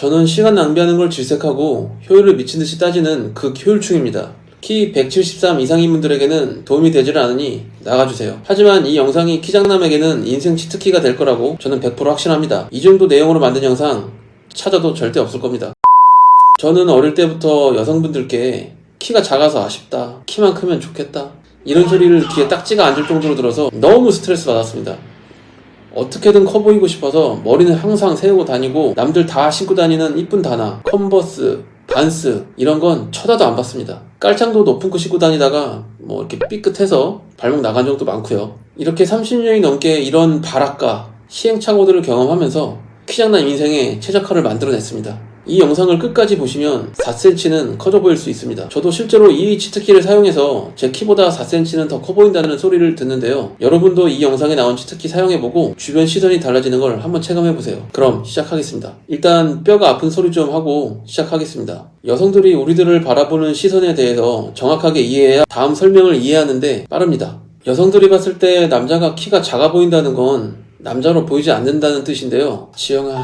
저는 시간 낭비하는 걸 질색하고 효율을 미친듯이 따지는 극효율충입니다. 키 173 이상인 분들에게는 도움이 되질 않으니 나가주세요. 하지만 이 영상이 키장남에게는 인생 치트키가 될 거라고 저는 100% 확신합니다. 이 정도 내용으로 만든 영상 찾아도 절대 없을 겁니다. 저는 어릴 때부터 여성분들께 키가 작아서 아쉽다, 키만 크면 좋겠다, 이런 소리를 귀에 딱지가 앉을 정도로 들어서 너무 스트레스 받았습니다. 어떻게든 커 보이고 싶어서 머리는 항상 세우고 다니고 남들 다 신고 다니는 이쁜 다나, 컨버스, 반스 이런 건 쳐다도 안 봤습니다. 깔창도 높은 거 신고 다니다가 이렇게 삐끗해서 발목 나간 적도 많고요. 이렇게 30년이 넘게 이런 발악과 시행착오들을 경험하면서 키장남 인생에 최적화를 만들어냈습니다. 이 영상을 끝까지 보시면 4cm는 커져 보일 수 있습니다. 저도 실제로 이 치트키를 사용해서 제 키보다 4cm는 더 커 보인다는 소리를 듣는데요. 여러분도 이 영상에 나온 치트키 사용해보고 주변 시선이 달라지는 걸 한번 체감해보세요. 그럼 시작하겠습니다. 일단 뼈가 아픈 소리 좀 하고 시작하겠습니다. 여성들이 우리들을 바라보는 시선에 대해서 정확하게 이해해야 다음 설명을 이해하는데 빠릅니다. 여성들이 봤을 때 남자가 키가 작아 보인다는 건 남자로 보이지 않는다는 뜻인데요. 지영아,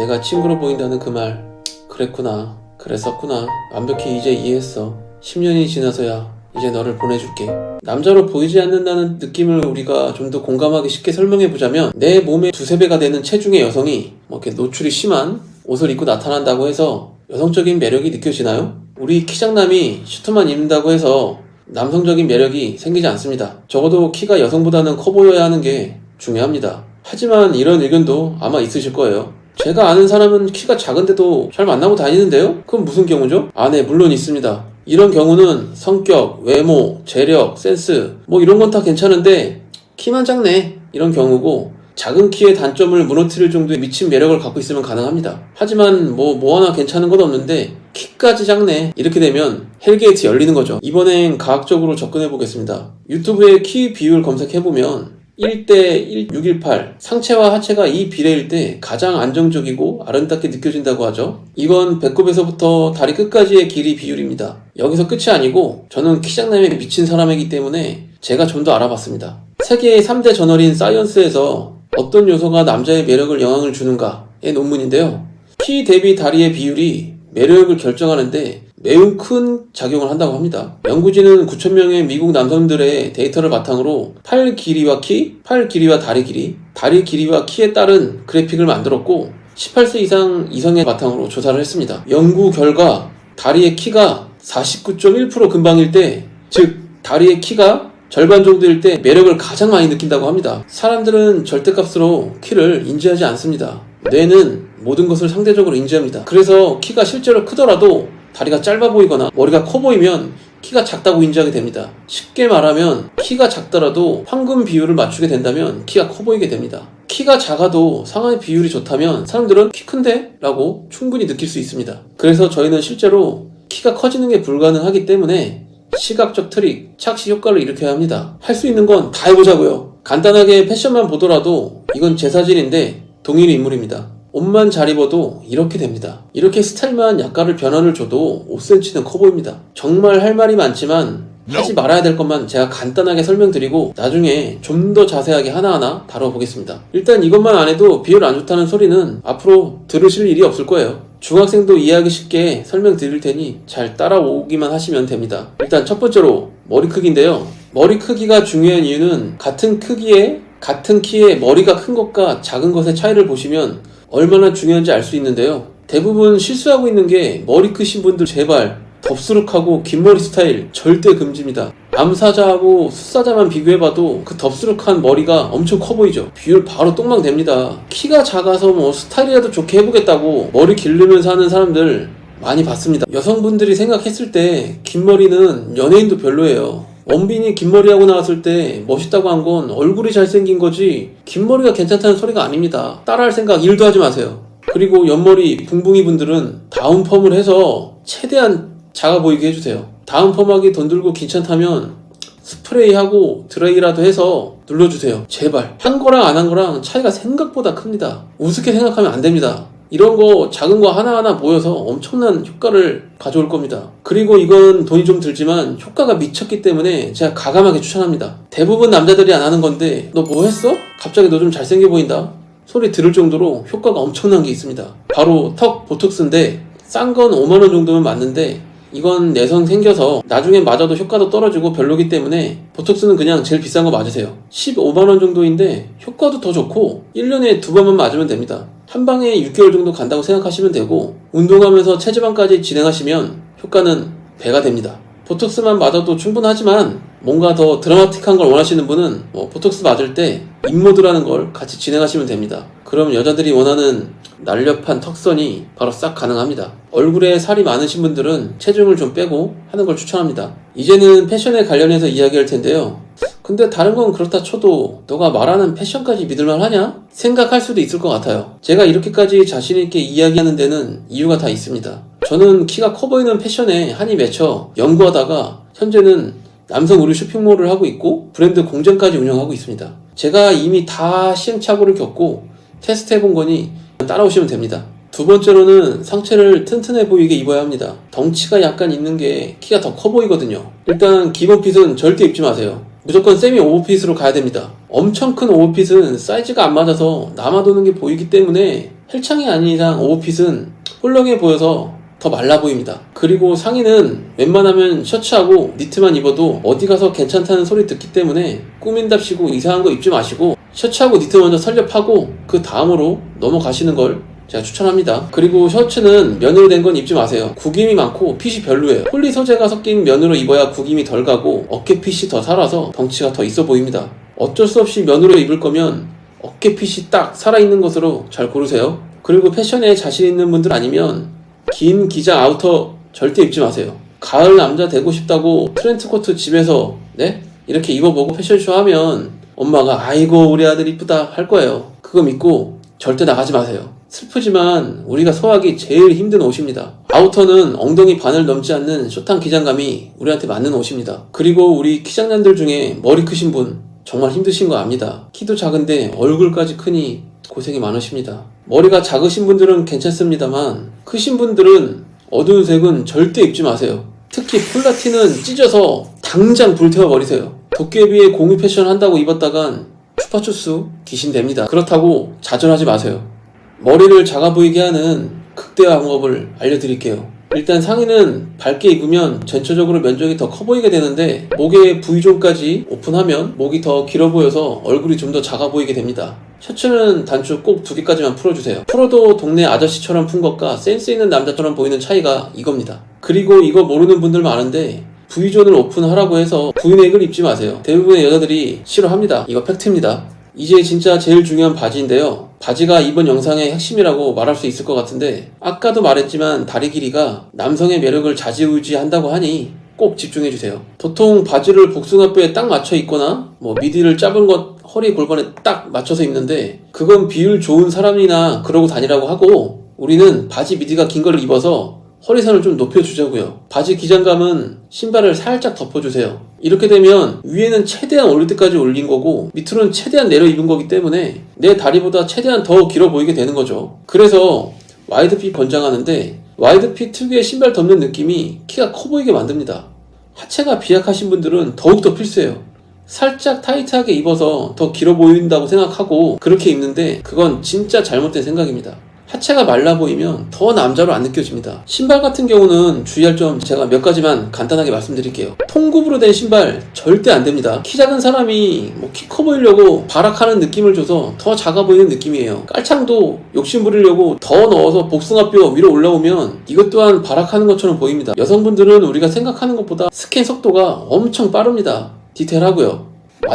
내가 친구로 보인다는 그 말 그랬구나, 그랬었구나, 완벽히 이제 이해했어. 10년이 지나서야 이제 너를 보내줄게. 남자로 보이지 않는다는 느낌을 우리가 좀 더 공감하기 쉽게 설명해보자면, 내 몸의 2~3배가 되는 체중의 여성이 이렇게 노출이 심한 옷을 입고 나타난다고 해서 여성적인 매력이 느껴지나요? 우리 키장남이 슈트만 입는다고 해서 남성적인 매력이 생기지 않습니다. 적어도 키가 여성보다는 커 보여야 하는 게 중요합니다. 하지만 이런 의견도 아마 있으실 거예요. 제가 아는 사람은 키가 작은데도 잘 만나고 다니는데요? 그건 무슨 경우죠? 네, 물론 있습니다. 이런 경우는 성격, 외모, 재력, 센스 이런 건 다 괜찮은데 키만 작네, 이런 경우고, 작은 키의 단점을 무너뜨릴 정도의 미친 매력을 갖고 있으면 가능합니다. 하지만 하나 괜찮은 건 없는데 키까지 작네, 이렇게 되면 헬게이트 열리는 거죠. 이번엔 과학적으로 접근해 보겠습니다. 유튜브에 키 비율 검색해보면 1:618, 상체와 하체가 이 비례일 때 가장 안정적이고 아름답게 느껴진다고 하죠. 이건 배꼽에서부터 다리 끝까지의 길이 비율입니다. 여기서 끝이 아니고 저는 키장남에 미친 사람이기 때문에 제가 좀 더 알아봤습니다. 세계의 3대 저널인 사이언스에서 어떤 요소가 남자의 매력을 영향을 주는가의 논문인데요. 키 대비 다리의 비율이 매력을 결정하는데 매우 큰 작용을 한다고 합니다. 연구진은 9,000명의 미국 남성들의 데이터를 바탕으로 팔 길이와 키, 팔 길이와 다리 길이, 다리 길이와 키에 따른 그래픽을 만들었고 18세 이상 이성의 바탕으로 조사를 했습니다. 연구 결과 다리의 키가 49.1% 근방일 때, 즉 다리의 키가 절반 정도일 때 매력을 가장 많이 느낀다고 합니다. 사람들은 절대값으로 키를 인지하지 않습니다. 뇌는 모든 것을 상대적으로 인지합니다. 그래서 키가 실제로 크더라도 다리가 짧아 보이거나 머리가 커 보이면 키가 작다고 인지하게 됩니다. 쉽게 말하면 키가 작더라도 황금 비율을 맞추게 된다면 키가 커 보이게 됩니다. 키가 작아도 상하의 비율이 좋다면 사람들은 키 큰데? 라고 충분히 느낄 수 있습니다. 그래서 저희는 실제로 키가 커지는 게 불가능하기 때문에 시각적 트릭, 착시 효과를 일으켜야 합니다. 할 수 있는 건 다 해보자고요. 간단하게 패션만 보더라도 이건 제 사진인데 동일 인물입니다. 옷만 잘 입어도 이렇게 됩니다. 이렇게 스타일만 약간의 변화를 줘도 5cm는 커 보입니다. 정말 할 말이 많지만 하지 말아야 될 것만 제가 간단하게 설명드리고 나중에 좀 더 자세하게 하나하나 다뤄보겠습니다. 일단 이것만 안 해도 비율 안 좋다는 소리는 앞으로 들으실 일이 없을 거예요. 중학생도 이해하기 쉽게 설명드릴 테니 잘 따라오기만 하시면 됩니다. 일단 첫 번째로 머리 크기인데요. 머리 크기가 중요한 이유는 같은 키에 머리가 큰 것과 작은 것의 차이를 보시면 얼마나 중요한지 알 수 있는데요. 대부분 실수하고 있는 게 머리 크신 분들 제발 덥수룩하고 긴 머리 스타일 절대 금지입니다. 암사자하고 숫사자만 비교해봐도 그 덥수룩한 머리가 엄청 커 보이죠. 비율 바로 똥망 됩니다. 키가 작아서 스타일이라도 좋게 해보겠다고 머리 기르면서 하는 사람들 많이 봤습니다. 여성분들이 생각했을 때 긴 머리는 연예인도 별로예요. 원빈이 긴 머리하고 나왔을 때 멋있다고 한 건 얼굴이 잘생긴 거지 긴 머리가 괜찮다는 소리가 아닙니다. 따라할 생각 1도 하지 마세요. 그리고 옆머리 붕붕이 분들은 다운펌을 해서 최대한 작아 보이게 해주세요. 다운펌하기 돈 들고 귀찮다면 스프레이하고 드라이라도 해서 눌러주세요. 제발. 한 거랑 안 한 거랑 차이가 생각보다 큽니다. 우습게 생각하면 안 됩니다. 이런 거 작은 거 하나하나 모여서 엄청난 효과를 가져올 겁니다. 그리고 이건 돈이 좀 들지만 효과가 미쳤기 때문에 제가 과감하게 추천합니다. 대부분 남자들이 안 하는 건데 너 뭐 했어? 갑자기 너 좀 잘생겨 보인다? 소리 들을 정도로 효과가 엄청난 게 있습니다. 바로 턱 보톡스인데 싼 건 5만원 정도면 맞는데 이건 내성 생겨서 나중에 맞아도 효과도 떨어지고 별로기 때문에 보톡스는 그냥 제일 비싼 거 맞으세요. 15만원 정도인데 효과도 더 좋고 1년에 2번만 맞으면 됩니다. 한 방에 6개월 정도 간다고 생각하시면 되고 운동하면서 체지방까지 진행하시면 효과는 배가 됩니다. 보톡스만 맞아도 충분하지만 뭔가 더 드라마틱한 걸 원하시는 분은 보톡스 맞을 때 인모드라는 걸 같이 진행하시면 됩니다. 그럼 여자들이 원하는 날렵한 턱선이 바로 싹 가능합니다. 얼굴에 살이 많으신 분들은 체중을 좀 빼고 하는 걸 추천합니다. 이제는 패션에 관련해서 이야기할 텐데요. 근데 다른 건 그렇다 쳐도 너가 말하는 패션까지 믿을만 하냐? 생각할 수도 있을 것 같아요. 제가 이렇게까지 자신있게 이야기하는 데는 이유가 다 있습니다. 저는 키가 커 보이는 패션에 한이 맺혀 연구하다가 현재는 남성 의류 쇼핑몰을 하고 있고 브랜드 공장까지 운영하고 있습니다. 제가 이미 다 시행착오를 겪고 테스트해본 거니 따라오시면 됩니다. 두 번째로는 상체를 튼튼해 보이게 입어야 합니다. 덩치가 약간 있는 게 키가 더 커 보이거든요. 일단 기본 핏은 절대 입지 마세요. 무조건 세미 오버핏으로 가야 됩니다. 엄청 큰 오버핏은 사이즈가 안 맞아서 남아도는 게 보이기 때문에 헬창이 아닌 이상 오버핏은 홀렁해 보여서 더 말라 보입니다. 그리고 상의는 웬만하면 셔츠하고 니트만 입어도 어디 가서 괜찮다는 소리 듣기 때문에 꾸민답시고 이상한 거 입지 마시고 셔츠하고 니트 먼저 설렵하고 그 다음으로 넘어가시는 걸 제가 추천합니다. 그리고 셔츠는 면으로 된 건 입지 마세요. 구김이 많고 핏이 별로예요. 폴리 소재가 섞인 면으로 입어야 구김이 덜 가고 어깨 핏이 더 살아서 덩치가 더 있어 보입니다. 어쩔 수 없이 면으로 입을 거면 어깨 핏이 딱 살아있는 것으로 잘 고르세요. 그리고 패션에 자신 있는 분들 아니면 긴 기장 아우터 절대 입지 마세요. 가을 남자 되고 싶다고 트렌치 코트 집에서 이렇게 입어보고 패션쇼 하면 엄마가 아이고 우리 아들 이쁘다 할 거예요. 그거 믿고 절대 나가지 마세요. 슬프지만 우리가 소화하기 제일 힘든 옷입니다. 아우터는 엉덩이 반을 넘지 않는 숏한 기장감이 우리한테 맞는 옷입니다. 그리고 우리 키장남들 중에 머리 크신 분 정말 힘드신 거 압니다. 키도 작은데 얼굴까지 크니 고생이 많으십니다. 머리가 작으신 분들은 괜찮습니다만 크신 분들은 어두운 색은 절대 입지 마세요. 특히 폴라티는 찢어서 당장 불태워 버리세요. 도깨비의 공유 패션 한다고 입었다간 추파추스 귀신 됩니다. 그렇다고 좌절하지 마세요. 머리를 작아 보이게 하는 극대화 방법을 알려드릴게요. 일단 상의는 밝게 입으면 전체적으로 면적이 더 커 보이게 되는데 목의 V존까지 오픈하면 목이 더 길어 보여서 얼굴이 좀 더 작아 보이게 됩니다. 셔츠는 단추 꼭 2개까지만 풀어주세요. 풀어도 동네 아저씨처럼 푼 것과 센스 있는 남자처럼 보이는 차이가 이겁니다. 그리고 이거 모르는 분들 많은데 V존을 오픈하라고 해서 V넥을 입지 마세요. 대부분의 여자들이 싫어합니다. 이거 팩트입니다. 이제 진짜 제일 중요한 바지인데요. 바지가 이번 영상의 핵심이라고 말할 수 있을 것 같은데 아까도 말했지만 다리 길이가 남성의 매력을 좌지우지한다고 하니 꼭 집중해주세요. 보통 바지를 복숭아뼈에 딱 맞춰 입거나 미디를 짧은 것 허리 골반에 딱 맞춰서 입는데 그건 비율 좋은 사람이나 그러고 다니라고 하고 우리는 바지 미디가 긴 걸 입어서 허리선을 좀 높여주자고요. 바지 기장감은 신발을 살짝 덮어주세요. 이렇게 되면 위에는 최대한 올릴 때까지 올린 거고 밑으로는 최대한 내려 입은 거기 때문에 내 다리보다 최대한 더 길어 보이게 되는 거죠. 그래서 와이드핏 권장하는데 와이드핏 특유의 신발 덮는 느낌이 키가 커 보이게 만듭니다. 하체가 비약하신 분들은 더욱더 필수예요. 살짝 타이트하게 입어서 더 길어 보인다고 생각하고 그렇게 입는데 그건 진짜 잘못된 생각입니다. 하체가 말라 보이면 더 남자로 안 느껴집니다. 신발 같은 경우는 주의할 점 제가 몇 가지만 간단하게 말씀드릴게요. 통굽으로 된 신발 절대 안 됩니다. 키 작은 사람이 키 커 보이려고 발악하는 느낌을 줘서 더 작아 보이는 느낌이에요. 깔창도 욕심 부리려고 더 넣어서 복숭아뼈 위로 올라오면 이것 또한 발악하는 것처럼 보입니다. 여성분들은 우리가 생각하는 것보다 스캔 속도가 엄청 빠릅니다. 디테일하고요.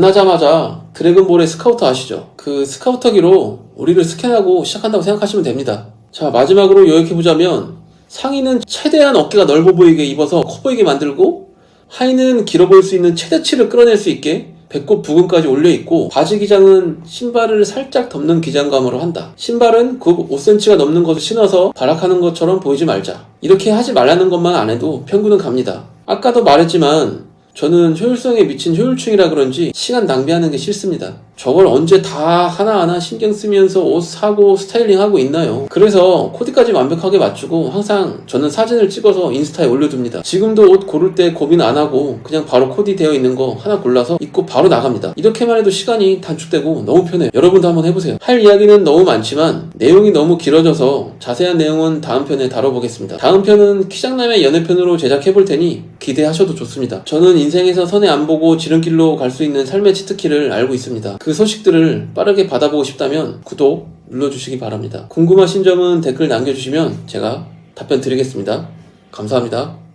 만나자마자 드래곤볼의 스카우터 아시죠? 그 스카우터기로 우리를 스캔하고 시작한다고 생각하시면 됩니다. 자, 마지막으로 요약해보자면 상의는 최대한 어깨가 넓어 보이게 입어서 커 보이게 만들고 하의는 길어 보일 수 있는 최대치를 끌어낼 수 있게 배꼽 부근까지 올려있고 바지 기장은 신발을 살짝 덮는 기장감으로 한다. 신발은 굽 5cm가 넘는 것을 신어서 발악하는 것처럼 보이지 말자. 이렇게 하지 말라는 것만 안 해도 평균은 갑니다. 아까도 말했지만 저는 효율성에 미친 효율충이라 그런지 시간 낭비하는 게 싫습니다. 저걸 언제 다 하나하나 신경 쓰면서 옷 사고 스타일링 하고 있나요? 그래서 코디까지 완벽하게 맞추고 항상 저는 사진을 찍어서 인스타에 올려둡니다. 지금도 옷 고를 때 고민 안 하고 그냥 바로 코디 되어 있는 거 하나 골라서 입고 바로 나갑니다. 이렇게만 해도 시간이 단축되고 너무 편해요. 여러분도 한번 해보세요. 할 이야기는 너무 많지만 내용이 너무 길어져서 자세한 내용은 다음 편에 다뤄보겠습니다. 다음 편은 키장남의 연애편으로 제작해볼 테니 기대하셔도 좋습니다. 저는 인생에서 선에 안 보고 지름길로 갈 수 있는 삶의 치트키를 알고 있습니다. 그 소식들을 빠르게 받아보고 싶다면 구독 눌러주시기 바랍니다. 궁금하신 점은 댓글 남겨주시면 제가 답변 드리겠습니다. 감사합니다.